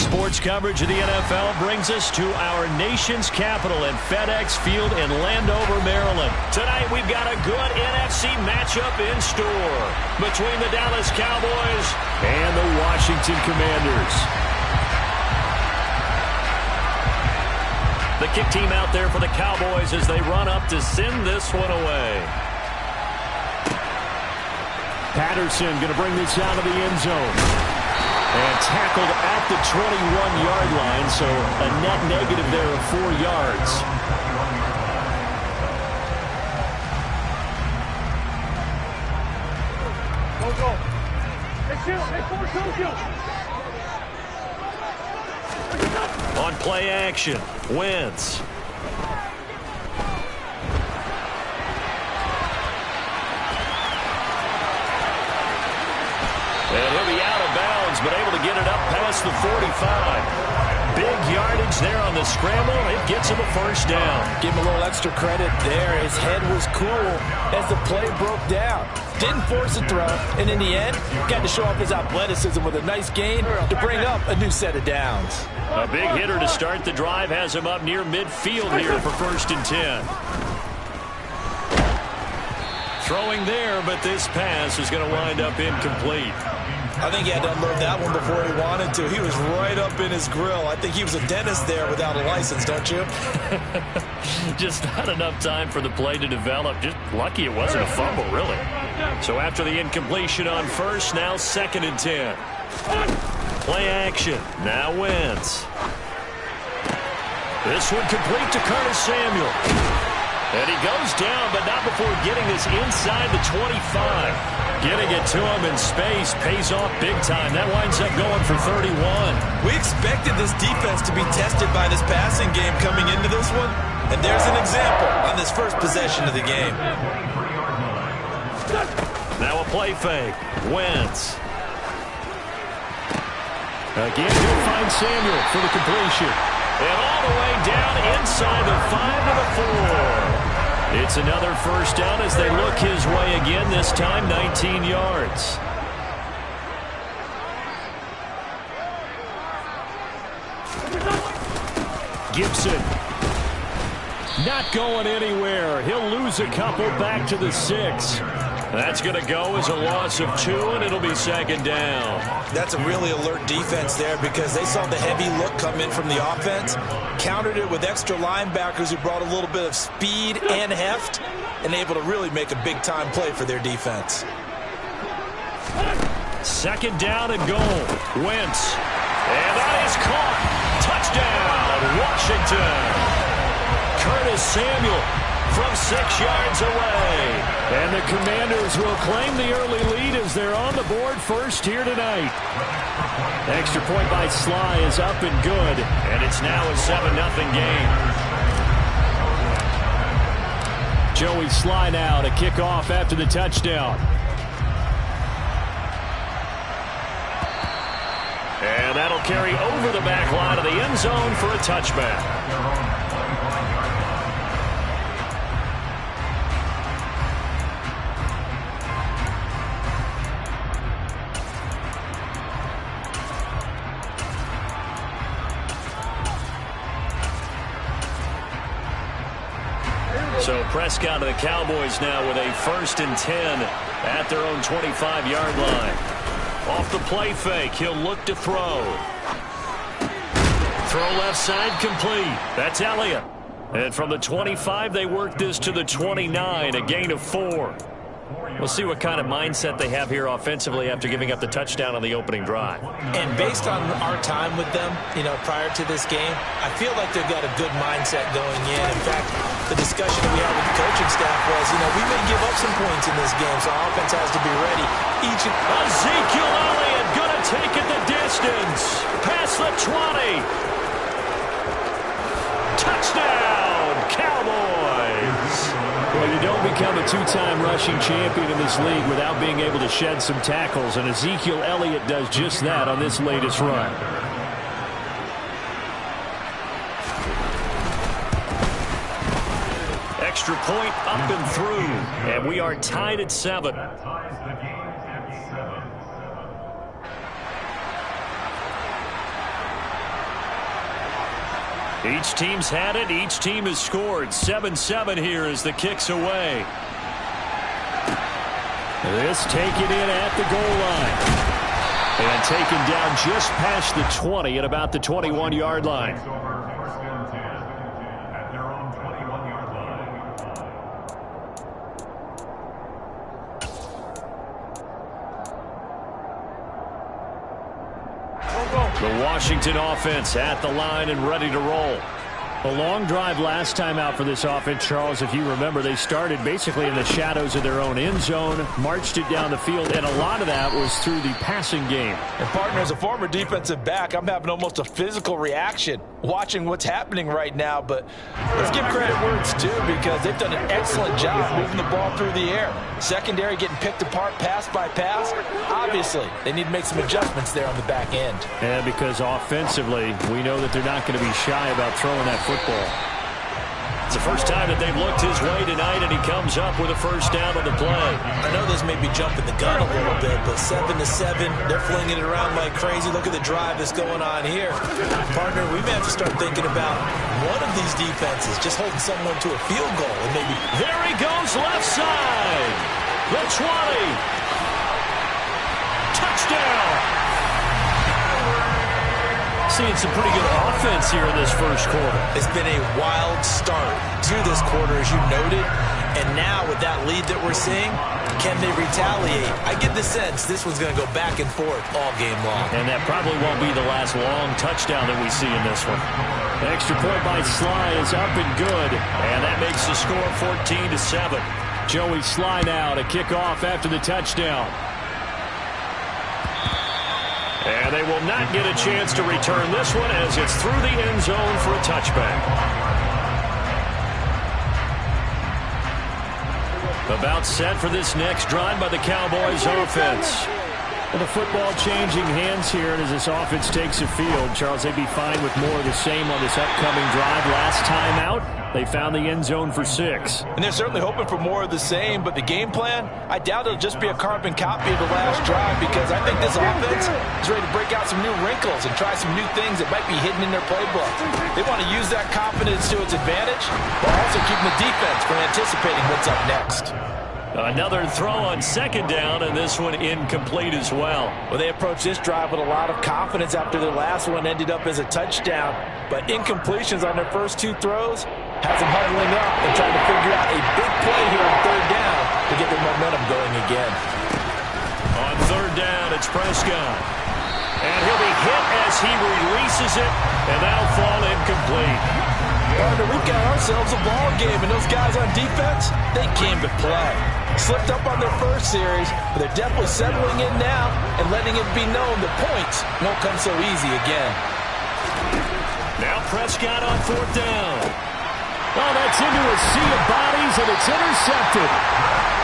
Sports coverage of the NFL brings us to our nation's capital at FedEx Field in Landover, Maryland. Tonight we've got a good NFC matchup in store between the Dallas Cowboys and the Washington Commanders. The kick team out there for the Cowboys as they run up to send this one away. Patterson going to bring this out of the end zone. And tackled at the 21-yard line, so a net negative there of 4 yards. On play action, Wentz. And he'll be out of bounds, but able to get it up past the 45. Big yardage there on the scramble. It gets him a first down. Give him a little extra credit there. His head was cool as the play broke down. Didn't force a throw, and in the end, got to show off his athleticism with a nice gain to bring up a new set of downs. A big hitter to start the drive has him up near midfield here for 1st and 10. Throwing there, but this pass is going to wind up incomplete. I think he had to unload that one before he wanted to. He was right up in his grill. I think he was a dentist there without a license, don't you? Just not enough time for the play to develop. Just lucky it wasn't a fumble, really. So after the incompletion on first, now 2nd and 10. Play action. Now Wentz. This one complete to Curtis Samuel. And he goes down, but not before getting this inside the 25. Getting it to him in space pays off big time. That winds up going for 31. We expected this defense to be tested by this passing game coming into this one. And there's an example on this first possession of the game. Now a play fake. Wentz. Again, he'll find Samuel for the completion. And all the way down inside the 5 to the 4. It's another first down as they look his way again, this time 19 yards. Gibson. Not going anywhere. He'll lose a couple back to the 6. That's going to go as a loss of 2, and it'll be 2nd down. That's a really alert defense there because they saw the heavy look come in from the offense, countered it with extra linebackers who brought a little bit of speed and heft, and able to really make a big-time play for their defense. 2nd down and goal. Wentz. And that is caught. Touchdown, Washington. Curtis Samuel from 6 yards away. And the Commanders will claim the early lead as they're on the board first here tonight. Extra point by Sly is up and good, and it's now a 7-0 game. Joey Sly now to kick off after the touchdown. And that'll carry over the back line of the end zone for a touchback. So Prescott and the Cowboys now with a 1st and 10 at their own 25-yard line. Off the play fake, he'll look to throw. Throw left side complete. That's Elliott. And from the 25, they work this to the 29, a gain of 4. We'll see what kind of mindset they have here offensively after giving up the touchdown on the opening drive. And based on our time with them, prior to this game, I feel like they've got a good mindset going in. In fact, the discussion that we had with the coaching staff was, we may give up some points in this game, so our offense has to be ready. Ezekiel Elliott going to take it the distance. Past the 20. Touchdown, Cowboys. Well, you don't become a 2-time rushing champion in this league without being able to shed some tackles, and Ezekiel Elliott does just that on this latest run. Extra point up and through, and we are tied at 7. Each team's had it. Each team has scored. 7-7 here as the kick's away. This taken in at the goal line. And taken down just past the 20 at about the 21-yard line. The Washington offense at the line and ready to roll. A long drive last time out for this offense, Charles. If you remember, they started basically in the shadows of their own end zone, marched it down the field, and a lot of that was through the passing game. And, partner, as a former defensive back, I'm having almost a physical reaction watching what's happening right now. But let's give credit where it's due, because they've done an excellent job moving the ball through the air. Secondary getting picked apart pass by pass. Obviously, they need to make some adjustments there on the back end. And because offensively, we know that they're not going to be shy about throwing that football. It's the first time that they've looked his way tonight, and he comes up with a first down on the play. I know those may be jumping the gun a little bit, but 7-7, they're flinging it around like crazy. Look at the drive that's going on here. Partner, we may have to start thinking about one of these defenses just holding someone to a field goal. And maybe there he goes, left side. The 20. Touchdown. Seeing some pretty good offense here in this first quarter. It's been a wild start to this quarter, as you noted. And now with that lead that we're seeing, can they retaliate? I get the sense this one's going to go back and forth all game long. And that probably won't be the last long touchdown that we see in this one. The extra point by Sly is up and good. And that makes the score 14-7. Joey Sly now to kick off after the touchdown. And they will not get a chance to return this one as it's through the end zone for a touchback. About set for this next drive by the Cowboys offense. And the football changing hands here, and as this offense takes the field, Charles, they'd be fine with more of the same on this upcoming drive. Last time out, they found the end zone for 6. And they're certainly hoping for more of the same, but the game plan, I doubt it'll just be a carbon copy of the last drive, because I think this offense is ready to break out some new wrinkles and try some new things that might be hidden in their playbook. They want to use that confidence to its advantage, while also keeping the defense from anticipating what's up next. Another throw on second down, and this one incomplete as well. Well, they approached this drive with a lot of confidence after their last one ended up as a touchdown. But incompletions on their first 2 throws has them huddling up and trying to figure out a big play here on third down to get their momentum going again. On third down, it's Prescott. And he'll be hit as he releases it, and that'll fall incomplete. Partner, we've got ourselves a ball game, and those guys on defense, they came to play. Slipped up on their first series, but they're definitely settling in now and letting it be known the points won't come so easy again. Now Prescott on fourth down. Oh, that's into a sea of bodies, and it's intercepted.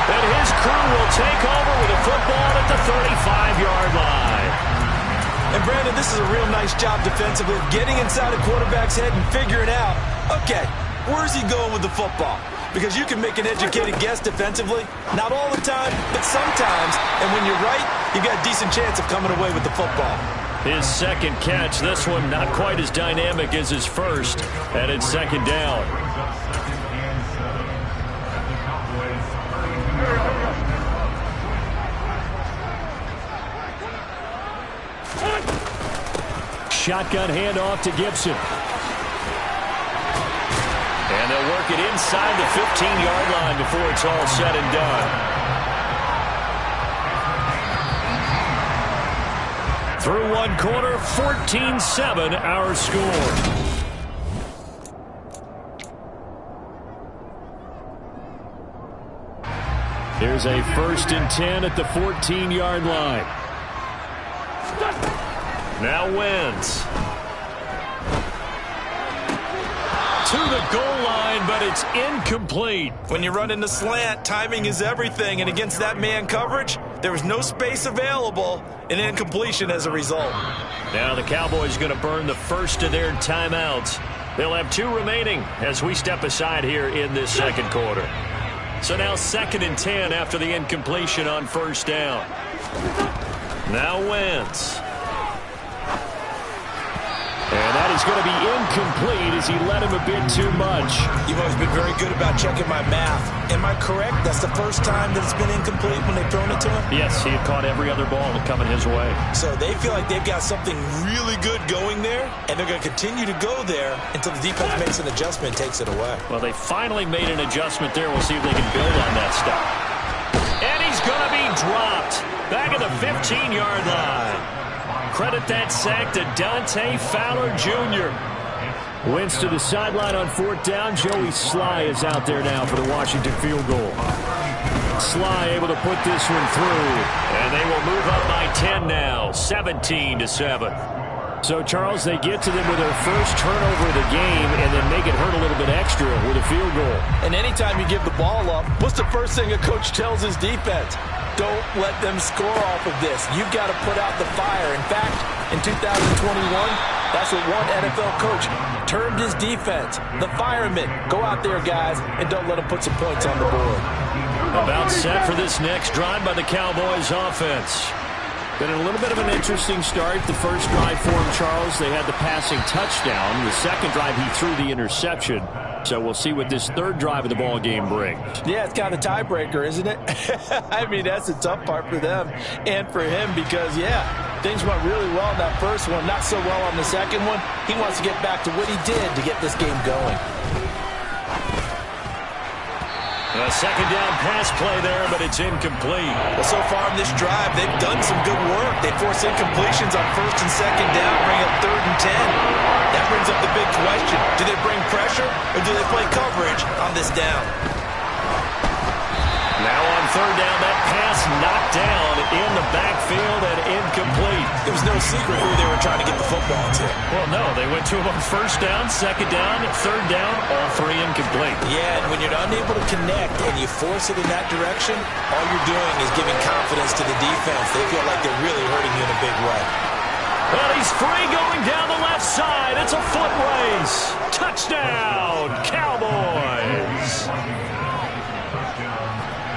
And his crew will take over with a football at the 35-yard line. And Brandon, this is a real nice job defensively, getting inside a quarterback's head and figuring out, okay, where's he going with the football? Because you can make an educated guess defensively, not all the time, but sometimes. And when you're right, you've got a decent chance of coming away with the football. His second catch, this one not quite as dynamic as his first, and it's second down. Shotgun handoff to Gibson. And they'll work it inside the 15-yard line before it's all said and done. Through one quarter, 14-7 our score. Here's a 1st and 10 at the 14-yard line. Now Wentz. To the goal line, but it's incomplete. When you run in the slant, timing is everything, and against that man coverage, there was no space available, and incompletion as a result. Now the Cowboys going to burn the first of their timeouts. They'll have 2 remaining as we step aside here in this second quarter. So now 2nd and 10 after the incompletion on first down. Now Wentz. And that is going to be incomplete as he led him a bit too much. You've always been very good about checking my math. Am I correct? That's the first time that it's been incomplete when they've thrown it to him? Yes, he had caught every other ball coming his way. So they feel like they've got something really good going there, and they're going to continue to go there until the defense makes an adjustment and takes it away. Well, they finally made an adjustment there. We'll see if they can build on that stuff. And he's going to be dropped back at the 15-yard line. Credit that sack to Dante Fowler Jr. Wentz to the sideline on 4th down. Joey Sly is out there now for the Washington field goal. Sly able to put this one through. And they will move up by 10 now, 17-7. So, Charles, they get to them with their first turnover of the game and then make it hurt a little bit extra with a field goal. And anytime you give the ball up, what's the first thing a coach tells his defense? Don't let them score off of this. You've got to put out the fire. In fact, in 2021, that's what one NFL coach termed his defense. The firemen. Go out there, guys, and don't let them put some points on the board. About set for this next drive by the Cowboys offense. Been a little bit of an interesting start. The first drive for him, Charles, they had the passing touchdown. The second drive, he threw the interception. So we'll see what this third drive of the ball game brings. Yeah, it's kind of a tiebreaker, isn't it? I mean, that's the tough part for them and for him because, yeah, things went really well in that first one, not so well on the second one. He wants to get back to what he did to get this game going. A second down pass play there, but it's incomplete. Well, so far in this drive, they've done some good work. They force incompletions on 1st and 2nd down, bring up 3rd and 10. That brings up the big question. Do they bring pressure or do they play coverage on this down? Now on 3rd down, that pass knocked down in the backfield and incomplete. It was no secret who they were trying to get the football to. Well, no, they went to him on 1st down, 2nd down, 3rd down, all 3 incomplete. Yeah, and when you're unable to connect and you force it in that direction, all you're doing is giving confidence to the defense. They feel like they're really hurting you in a big way. Well, he's free going down the left side. It's a foot race. Touchdown, Cowboys.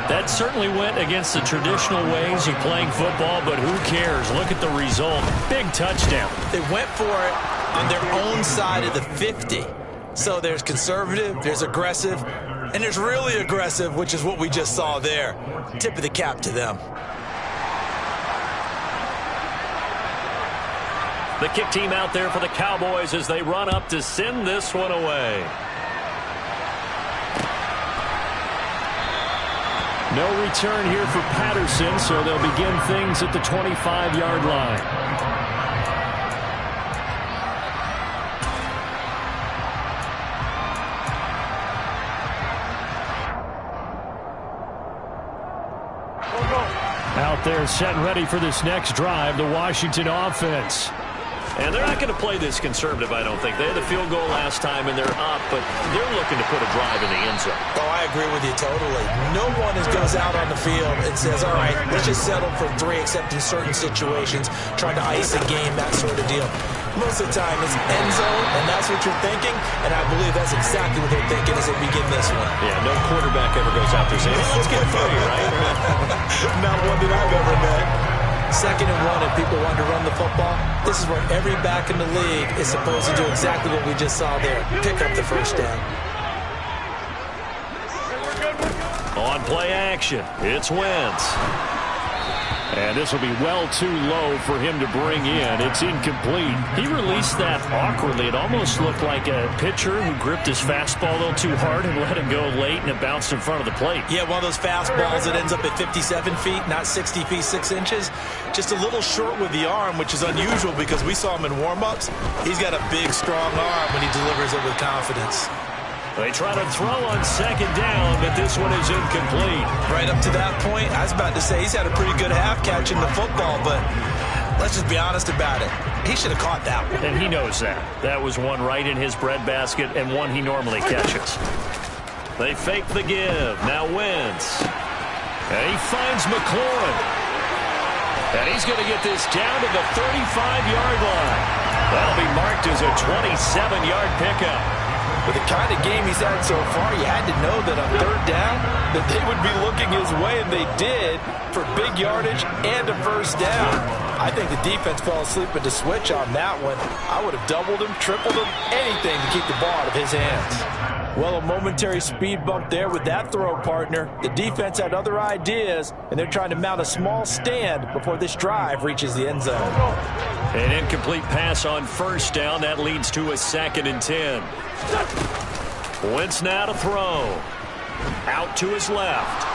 That certainly went against the traditional ways of playing football, but who cares? Look at the result. Big touchdown. They went for it on their own side of the 50. So there's conservative, there's aggressive, and there's really aggressive, which is what we just saw there. Tip of the cap to them. The kick team out there for the Cowboys as they run up to send this one away. No return here for Patterson, so they'll begin things at the 25-yard line. Out there set and ready for this next drive, the Washington offense. And they're not going to play this conservative, I don't think. They had the field goal last time, and they're up, but they're looking to put a drive in the end zone. Oh, I agree with you totally. No one goes out on the field and says, all right, let's just settle for 3 except in certain situations, trying to ice a game, that sort of deal. Most of the time, it's end zone, and that's what you're thinking, and I believe that's exactly what they're thinking as they begin this one. Yeah, no quarterback ever goes out there saying, hey, let's get 30, right? Not one that I've ever met. 2nd and 1, and people want to run the football. This is where every back in the league is supposed to do exactly what we just saw there. Pick up the first down. On play action, it's Wentz. And this will be well too low for him to bring in. It's incomplete. He released that awkwardly. It almost looked like a pitcher who gripped his fastball a little too hard and let him go late, and it bounced in front of the plate. Yeah, one of those fastballs that ends up at 57 feet, not 60 feet, 6 inches. Just a little short with the arm, which is unusual because we saw him in warm-ups. He's got a big, strong arm when he delivers it with confidence. They try to throw on 2nd down, but this one is incomplete. Right up to that point, I was about to say he's had a pretty good half catching the football, but let's just be honest about it. He should have caught that one. And he knows that. That was one right in his breadbasket and one he normally catches. They fake the give. Now Wentz. And he finds McLaurin. And he's going to get this down to the 35-yard line. That'll be marked as a 27-yard pickup. With the kind of game he's had so far, you had to know that on 3rd down that they would be looking his way, and they did, for big yardage and a first down. I think the defense fell asleep at the switch on that one. I would have doubled him, tripled him, anything to keep the ball out of his hands. Well, a momentary speed bump there with that throw, partner. The defense had other ideas, and they're trying to mount a small stand before this drive reaches the end zone. An incomplete pass on first down. That leads to a 2nd and 10. Wentz now to throw. Out to his left.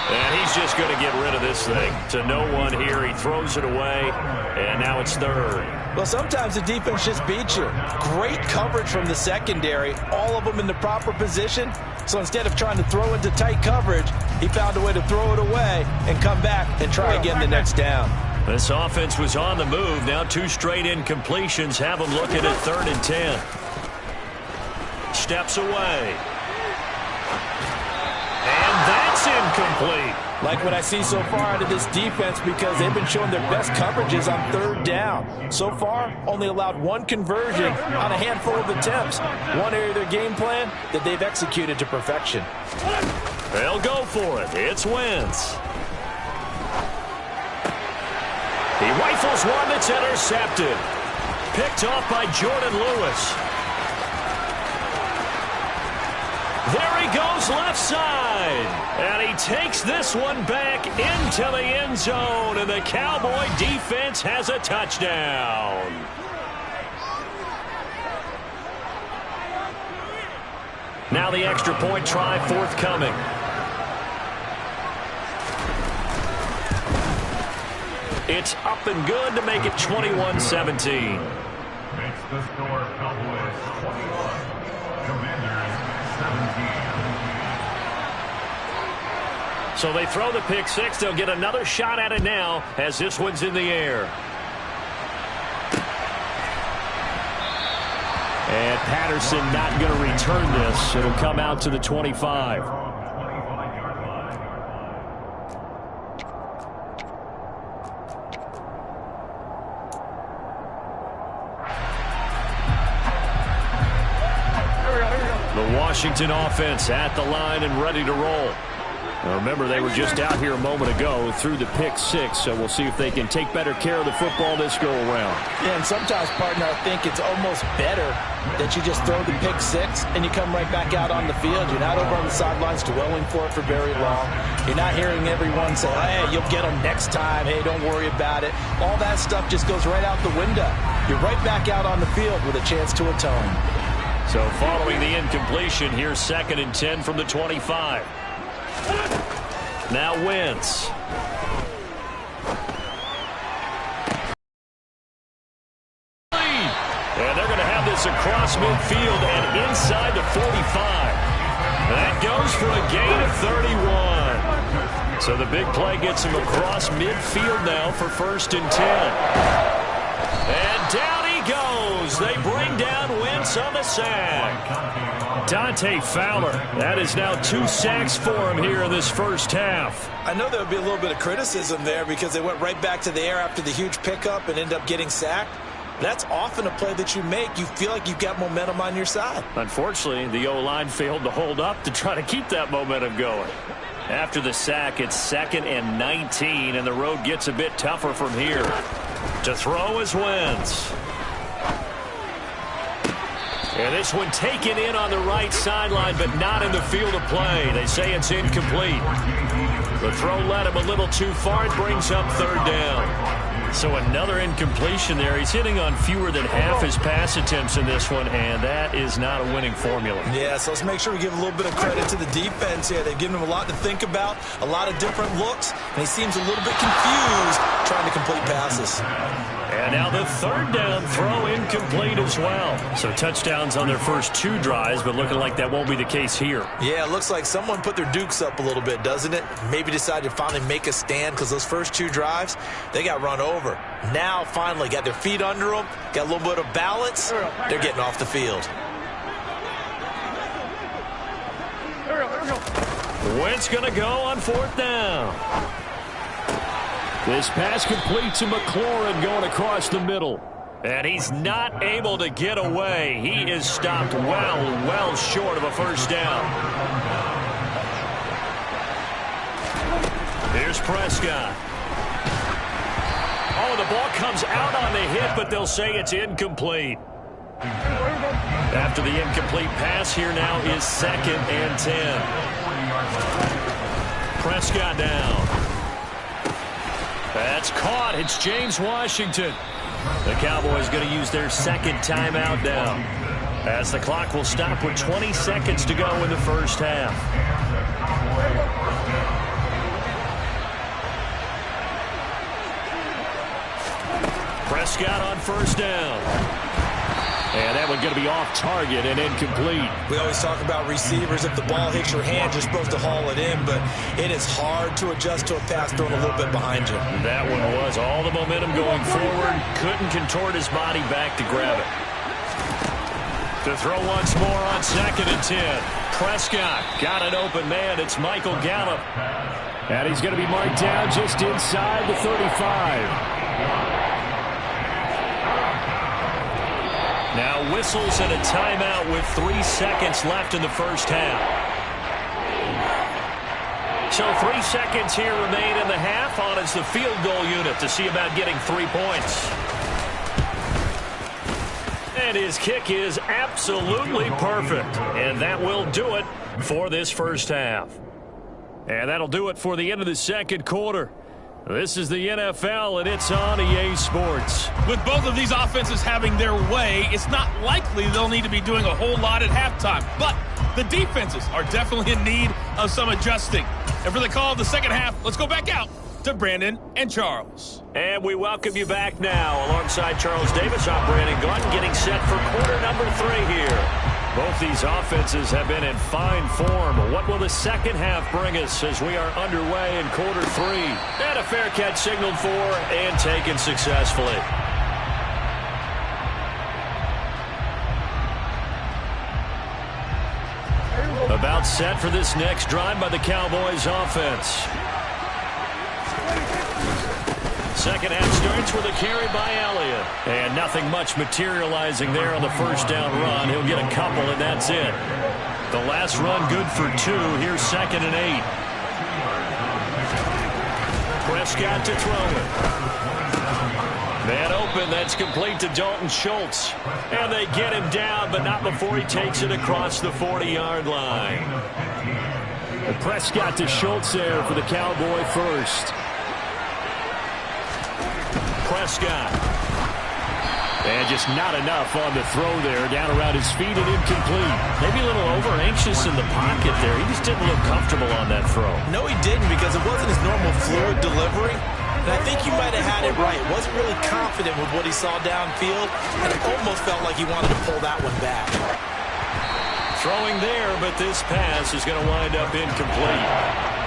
And he's just going to get rid of this thing. To no one here. He throws it away. And now it's 3rd. Well, sometimes the defense just beats you. Great coverage from the secondary. All of them in the proper position. So instead of trying to throw into tight coverage, he found a way to throw it away and come back and try again the next down. This offense was on the move. Now 2 straight incompletions have them looking at 3rd and 10. Steps away. And that's incomplete. Like what I see so far out of this defense, because they've been showing their best coverages on 3rd down. So far, only allowed 1 conversion on a handful of attempts. One area of their game plan that they've executed to perfection. They'll go for it. It's Wentz. He rifles one that's intercepted. Picked off by Jordan Lewis. There he goes left side. And he takes this one back into the end zone. And the Cowboy defense has a touchdown. Now the extra point try forthcoming. It's up and good to make it 21-17. Makes the score Cowboys 21, Commanders 17. So they throw the pick six. They'll get another shot at it now as this one's in the air. And Patterson not going to return this. It'll come out to the 25. The Washington offense at the line and ready to roll. Now remember, they were just out here a moment ago through the pick six, so we'll see if they can take better care of the football this go-around. Yeah, and sometimes, partner, I think it's almost better that you just throw the pick six and you come right back out on the field. You're not over on the sidelines dwelling for it for very long. You're not hearing everyone say, hey, you'll get them next time. Hey, don't worry about it. All that stuff just goes right out the window. You're right back out on the field with a chance to atone. So following the incompletion, here's 2nd and 10 from the 25. Now Wentz. And they're going to have this across midfield and inside the 45. That goes for a gain of 31. So the big play gets him across midfield now for 1st and 10. And down he goes. They bring down Wentz on the sack. Dante Fowler. That is now 2 sacks for him here in this first half. I know there would be a little bit of criticism there because they went right back to the air after the huge pickup and ended up getting sacked. That's often a play that you make. You feel like you've got momentum on your side. Unfortunately, the O-line failed to hold up to try to keep that momentum going. After the sack, it's 2nd and 19, and the road gets a bit tougher from here. To throw is Wentz. And this one taken in on the right sideline, but not in the field of play. They say it's incomplete. The throw led him a little too far. It brings up 3rd down. So another incompletion there. He's hitting on fewer than half his pass attempts in this one, and that is not a winning formula. Yeah, so let's make sure we give a little bit of credit to the defense here. They've given him a lot to think about, a lot of different looks, and he seems a little bit confused trying to complete passes. And now the 3rd down throw incomplete as well. So touchdowns on their first 2 drives, but looking like that won't be the case here. Yeah, it looks like someone put their dukes up a little bit, doesn't it? Maybe decided to finally make a stand because those first 2 drives, they got run over. Now finally got their feet under them, got a little bit of balance. They're getting off the field. Wentz going to go on 4th down. This pass complete to McLaurin going across the middle. And he's not able to get away. He is stopped well short of a 1st down. Here's Prescott. The ball comes out on the hit, but they'll say it's incomplete. After the incomplete pass, here now is 2nd and 10. Prescott down. That's caught. It's James Washington. The Cowboys going to use their 2nd timeout now, as the clock will stop with 20 seconds to go in the first half. Prescott on 1st down. And that one's going to be off target and incomplete. We always talk about receivers. If the ball hits your hand, you're supposed to haul it in, but it is hard to adjust to a pass thrown a little bit behind you. That one was all the momentum going forward. Couldn't contort his body back to grab it. To throw once more on 2nd and 10. Prescott got an open man. It's Michael Gallup. And he's going to be marked down just inside the 35. Now whistles and a timeout with 3 seconds left in the first half. So 3 seconds here remain in the half. On is the field goal unit to see about getting 3 points. And his kick is absolutely perfect. And that will do it for this first half. And that'll do it for the end of the 2nd quarter. This is the NFL, and it's on EA Sports. With both of these offenses having their way, it's not likely they'll need to be doing a whole lot at halftime. But the defenses are definitely in need of some adjusting. And for the call of the second half, let's go back out to Brandon and Charles. And we welcome you back now. Alongside Charles Davis, I'm Brandon Gutton, getting set for quarter number 3 here. Both these offenses have been in fine form. What will the second half bring us as we are underway in quarter 3? And a fair catch signaled for and taken successfully. About set for this next drive by the Cowboys offense. Second half starts with a carry by Elliott. And nothing much materializing there on the first down run. He'll get a couple, and that's it. The last run good for 2. Here's 2nd and 8. Prescott to throw it. Man open. That's complete to Dalton Schultz. And they get him down, but not before he takes it across the 40-yard line. And Prescott to Schultz there for the Cowboy first. Prescott. And just not enough on the throw there. Down around his feet and incomplete. Maybe a little over-anxious in the pocket there. He just didn't look comfortable on that throw. No, he didn't, because it wasn't his normal fluid delivery. And I think he might have had it right. Wasn't really confident with what he saw downfield, and it almost felt like he wanted to pull that one back. Throwing there, but this pass is going to wind up incomplete.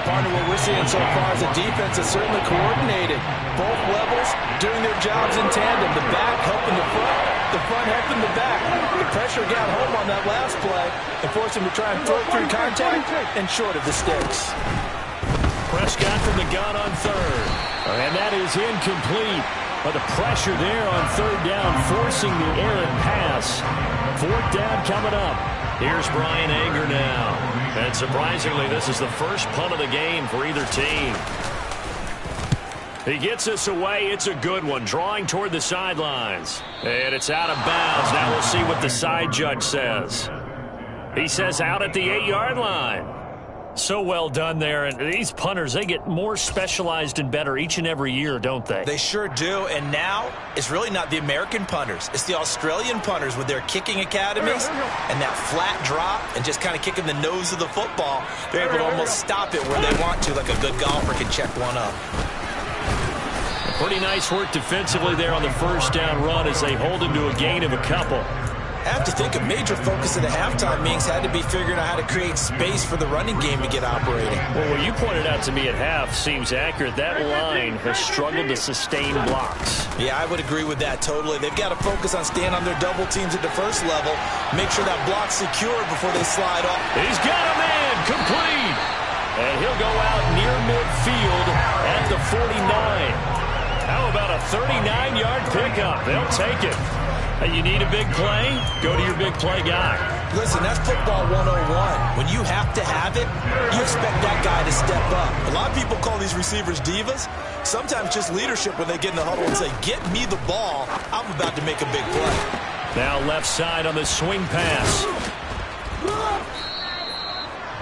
Partner, what we're seeing so far is the defense is certainly coordinated. Both levels doing their jobs in tandem. The back helping the front helping the back. The pressure got home on that last play and forced him to try and throw through contact and short of the sticks. Prescott from the gun on 3rd. And that is incomplete. But the pressure there on 3rd down, forcing the errant pass. 4th down coming up. Here's Brian Anger now. And surprisingly, this is the first punt of the game for either team. He gets us away. It's a good one. Drawing toward the sidelines. And it's out of bounds. Now we'll see what the side judge says. He says out at the 8-yard line. So well done there. And these punters, they get more specialized and better each and every year, don't they? They sure do. And now it's really not the American punters. It's the Australian punters with their kicking academies and that flat drop and just kind of kicking the nose of the football. They're able to almost stop it where they want to, like a good golfer can check one up. Pretty nice work defensively there on the first down run as they hold him to a gain of a couple. I have to think a major focus at the halftime means had to be figuring out how to create space for the running game to get operating. Well, what you pointed out to me at half seems accurate. That line has struggled to sustain blocks. Yeah, I would agree with that totally. They've got to focus on staying on their double teams at the first level, make sure that block's secured before they slide off. He's got a man, complete. And he'll go out near midfield at the 49. How about a 39-yard pickup? They'll take it. Hey, you need a big play? Go to your big play guy. Listen, that's football 101. When you have to have it, you expect that guy to step up. A lot of people call these receivers divas. Sometimes just leadership when they get in the huddle and say, get me the ball. I'm about to make a big play. Now left side on the swing pass.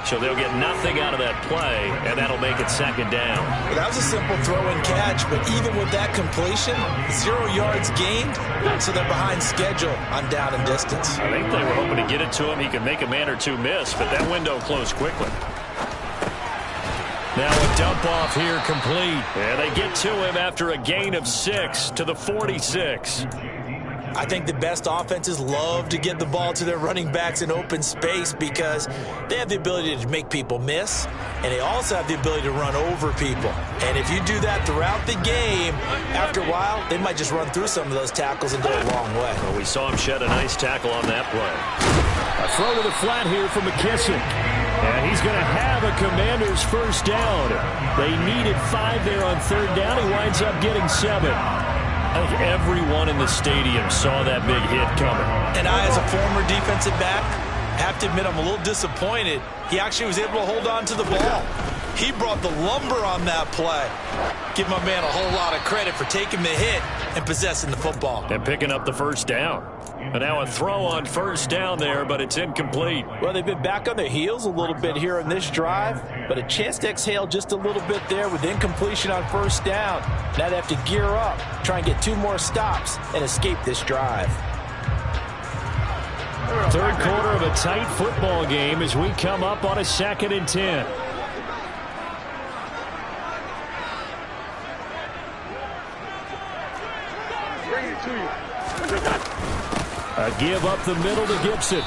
So they'll get nothing out of that play, and that'll make it second down. That was a simple throw and catch, but even with that completion, 0 yards gained, so they're behind schedule on down and distance. I think they were hoping to get it to him. He could make a man or two miss, but that window closed quickly. Now a dump off here complete. And they get to him after a gain of 6 to the 46. I think the best offenses love to get the ball to their running backs in open space because they have the ability to make people miss, and they also have the ability to run over people. And if you do that throughout the game, after a while, they might just run through some of those tackles and go a long way. Well, we saw him shed a nice tackle on that play. A throw to the flat here from McKissick. And he's going to have a Commanders first down. They needed 5 there on third down. He winds up getting 7. I think everyone in the stadium saw that big hit coming. And I, as a former defensive back, have to admit I'm a little disappointed. He actually was able to hold on to the ball. He brought the lumber on that play. Give my man a whole lot of credit for taking the hit and possessing the football. And picking up the first down. And now a throw on first down there, but it's incomplete. Well, they've been back on their heels a little bit here in this drive, but a chance to exhale just a little bit there with incompletion on first down. Now they have to gear up, try and get 2 more stops, and escape this drive. Third quarter of a tight football game as we come up on a 2nd and 10. A give up the middle to Gibson.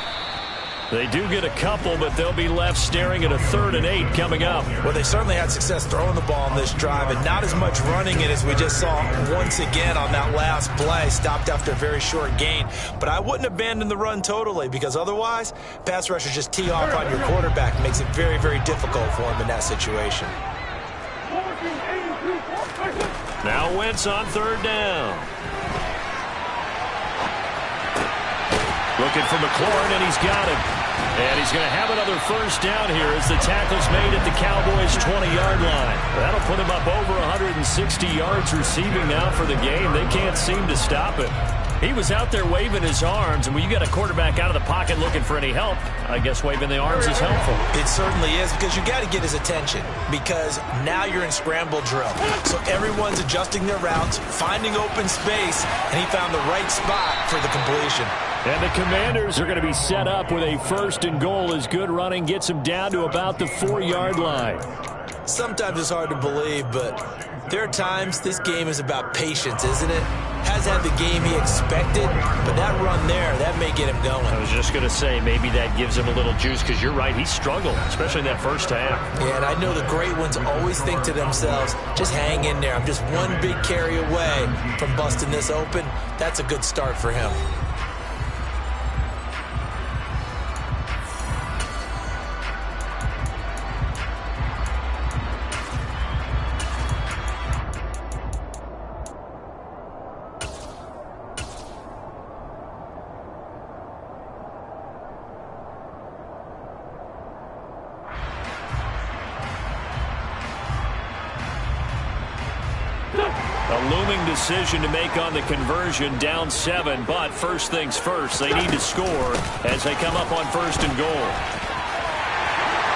They do get a couple, but they'll be left staring at a 3rd and 8 coming up. Well, they certainly had success throwing the ball on this drive, and not as much running it as we just saw once again on that last play. Stopped after a very short gain. But I wouldn't abandon the run totally, because otherwise, pass rushers just tee off on your quarterback. It makes it very, very difficult for him in that situation. Now Wentz on third down. Looking for McLaurin, and he's got him. And he's going to have another first down here as the tackle's made at the Cowboys' 20-yard line. That'll put him up over 160 yards receiving now for the game. They can't seem to stop it. He was out there waving his arms, and when you got a quarterback out of the pocket looking for any help, I guess waving the arms is helpful. It certainly is, because you got to get his attention, because now you're in scramble drill. So everyone's adjusting their routes, finding open space, and he found the right spot for the completion. And the Commanders are going to be set up with a 1st and goal as good running gets them down to about the 4-yard line. Sometimes it's hard to believe, but there are times this game is about patience, isn't it? Has had the game he expected, but that run there, that may get him going. I was just going to say, maybe that gives him a little juice, because you're right, he struggled, especially in that first half. Yeah, and I know the great ones always think to themselves, just hang in there. I'm just one big carry away from busting this open. That's a good start for him. A looming decision to make on the conversion, down 7, but first things first, they need to score as they come up on 1st and goal.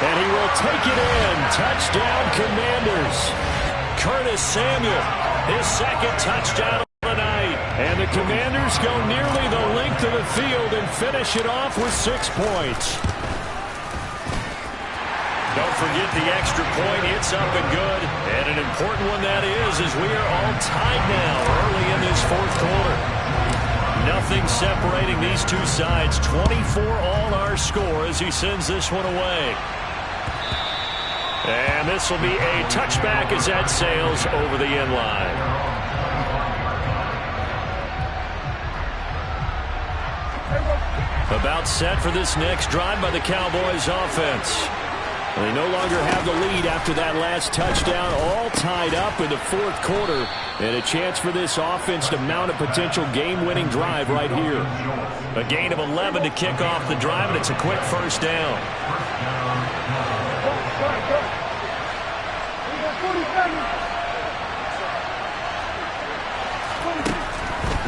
And he will take it in. Touchdown, Commanders. Curtis Samuel, his 2nd touchdown of the night. And the Commanders go nearly the length of the field and finish it off with 6 points. Don't forget the extra point. It's up and good. And an important one that is, as we are all tied now early in this 4th quarter. Nothing separating these two sides. 24-all our score as he sends this one away. And this will be a touchback as that sails over the end line. About set for this next drive by the Cowboys offense. They no longer have the lead after that last touchdown, all tied up in the fourth quarter, and a chance for this offense to mount a potential game-winning drive right here. A gain of 11 to kick off the drive, and it's a quick first down.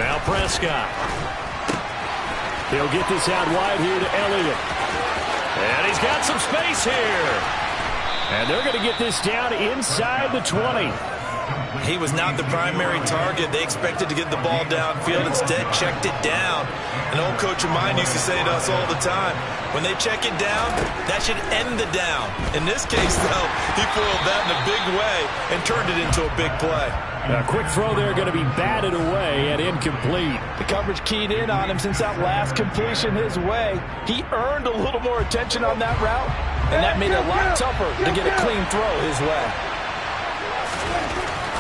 Now Prescott. He'll get this out wide here to Elliott. And he's got some space here. And they're going to get this down inside the 20. He was not the primary target. They expected to get the ball downfield. Instead, checked it down. An old coach of mine used to say to us all the time, when they check it down, that should end the down. In this case, though, he foiled that in a big way and turned it into a big play. A quick throw there going to be batted away and incomplete. The coverage keyed in on him since that last completion his way. He earned a little more attention on that route, and that made it a lot tougher to get a clean throw his way.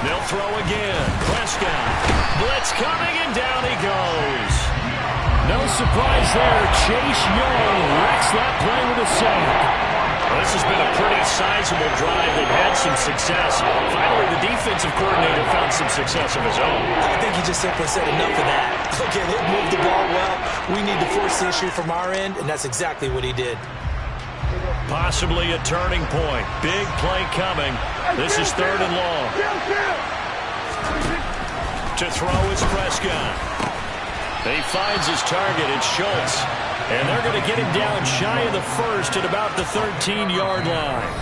They'll throw again. Prescott. Blitz coming, and down he goes. No surprise there. Chase Young wrecks that play with a sack. This has been a pretty sizable drive. They've had some success. Finally, the defensive coordinator found some success of his own. I think he just simply said enough of that. Okay, they've moved the ball well. We need to force the issue from our end, and that's exactly what he did. Possibly a turning point. Big play coming. This is 3rd and long. To throw is Prescott. He finds his target. It's Schultz. And they're going to get him down shy of the first at about the 13-yard line.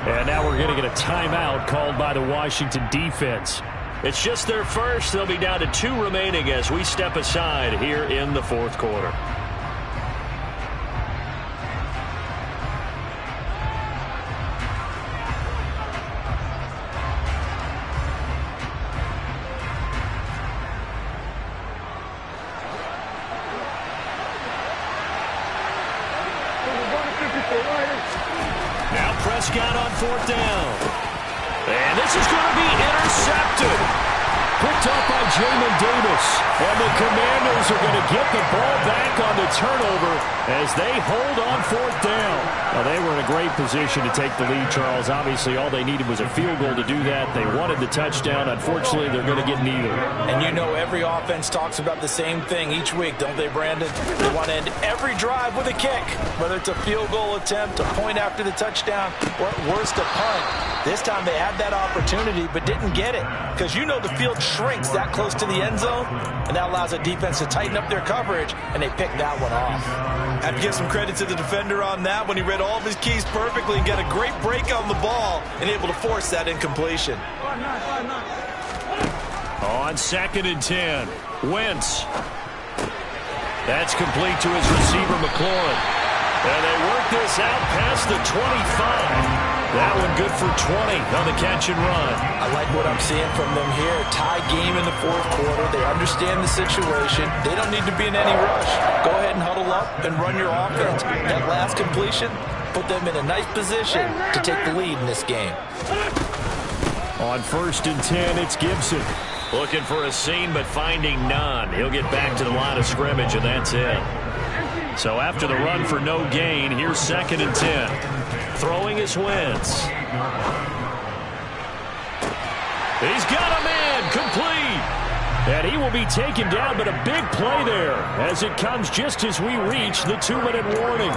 And now we're going to get a timeout called by the Washington defense. It's just their first. They'll be down to 2 remaining as we step aside here in the fourth quarter. Now Prescott on 4th down. And this is going to be intercepted. Picked up by Jamin Davis. And the Commanders are going to get the ball back on the turnover as they hold on 4th down. Now, they were in a great position to take the lead, Charles. Obviously, all they needed was a field goal to do that. They wanted the touchdown. Unfortunately, they're going to get neither. And you know every offense talks about the same thing each week, don't they, Brandon? They want to end every drive with a kick, whether it's a field goal attempt, a point after the touchdown, or at worst, a punt. This time they had that opportunity but didn't get it because you know the field shrinks that close to the end zone, and that allows a defense to tighten up their coverage, and they picked that one off. I have to give some credit to the defender on that when he read all of his keys perfectly and got a great break on the ball and able to force that incompletion. On 2nd and 10, Wentz. That's complete to his receiver, McLaurin. And they work this out past the 25. That one good for 20 on the catch and run. I like what I'm seeing from them here. Tie game in the fourth quarter. They understand the situation. They don't need to be in any rush. Go ahead and huddle up and run your offense. That last completion put them in a nice position to take the lead in this game. On 1st and 10, it's Gibson. Looking for a seam, but finding none. He'll get back to the line of scrimmage, and that's it. So after the run for no gain, here's 2nd and 10. Throwing is Wentz. He's got a man complete. And he will be taken down, but a big play there as it comes just as we reach the 2-minute warning.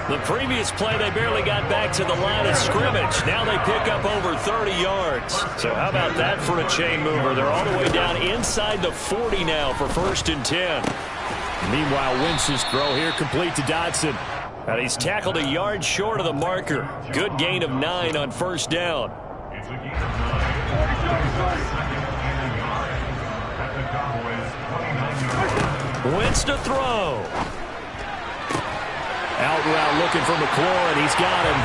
The previous play, they barely got back to the line of scrimmage. Now they pick up over 30 yards. So how about that for a chain mover? They're all the way down inside the 40 now for 1st and 10. Meanwhile, Wentz's throw here complete to Dotson. And he's tackled a yard short of the marker. Good gain of 9 on 1st down. It's a gain of 9. Wentz to throw. Out route looking for McLaurin. He's got him.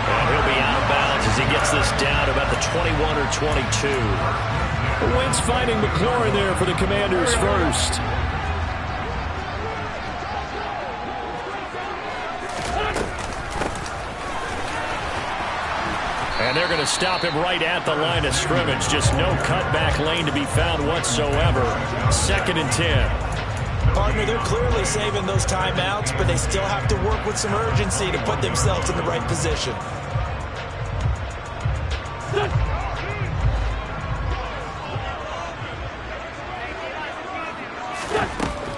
And he'll be out of bounds as he gets this down about the 21 or 22. Wentz finding McLaurin there for the Commanders first. And they're going to stop him right at the line of scrimmage. Just no cutback lane to be found whatsoever. 2nd and 10. Partner, they're clearly saving those timeouts, but they still have to work with some urgency to put themselves in the right position.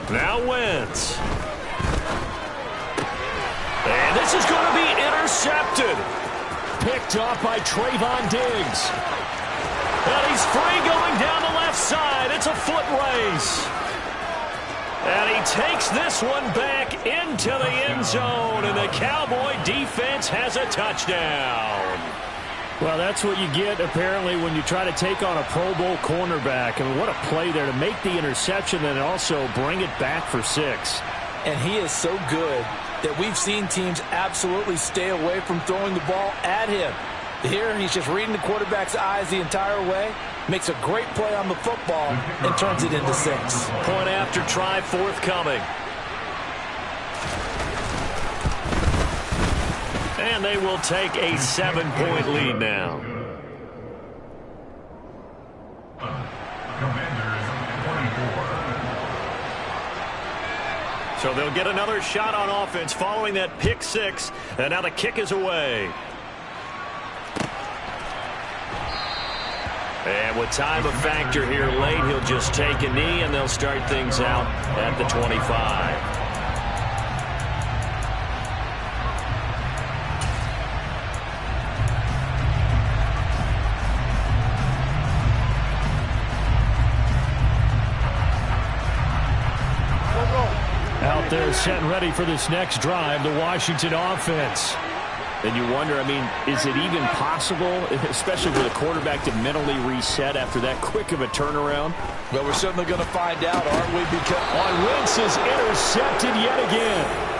Now Wentz. And this is going to be intercepted. Picked off by Trayvon Diggs. And he's free going down the left side. It's a foot race. And he takes this one back into the end zone. And the Cowboy defense has a touchdown. Well, that's what you get, apparently, when you try to take on a Pro Bowl cornerback. I mean, what a play there to make the interception and also bring it back for 6. And he is so good that we've seen teams absolutely stay away from throwing the ball at him. Here, he's just reading the quarterback's eyes the entire way, makes a great play on the football, and turns it into 6. Point after try forthcoming. And they will take a 7-point lead now. So they'll get another shot on offense following that pick 6. And now the kick is away. And with time a factor here late, he'll just take a knee, and they'll start things out at the 25. Out there set and ready for this next drive, the Washington offense. And you wonder, I mean, is it even possible, especially for the quarterback, to mentally reset after that quick of a turnaround? Well, we're certainly going to find out, aren't we? Because Wentz is intercepted yet again.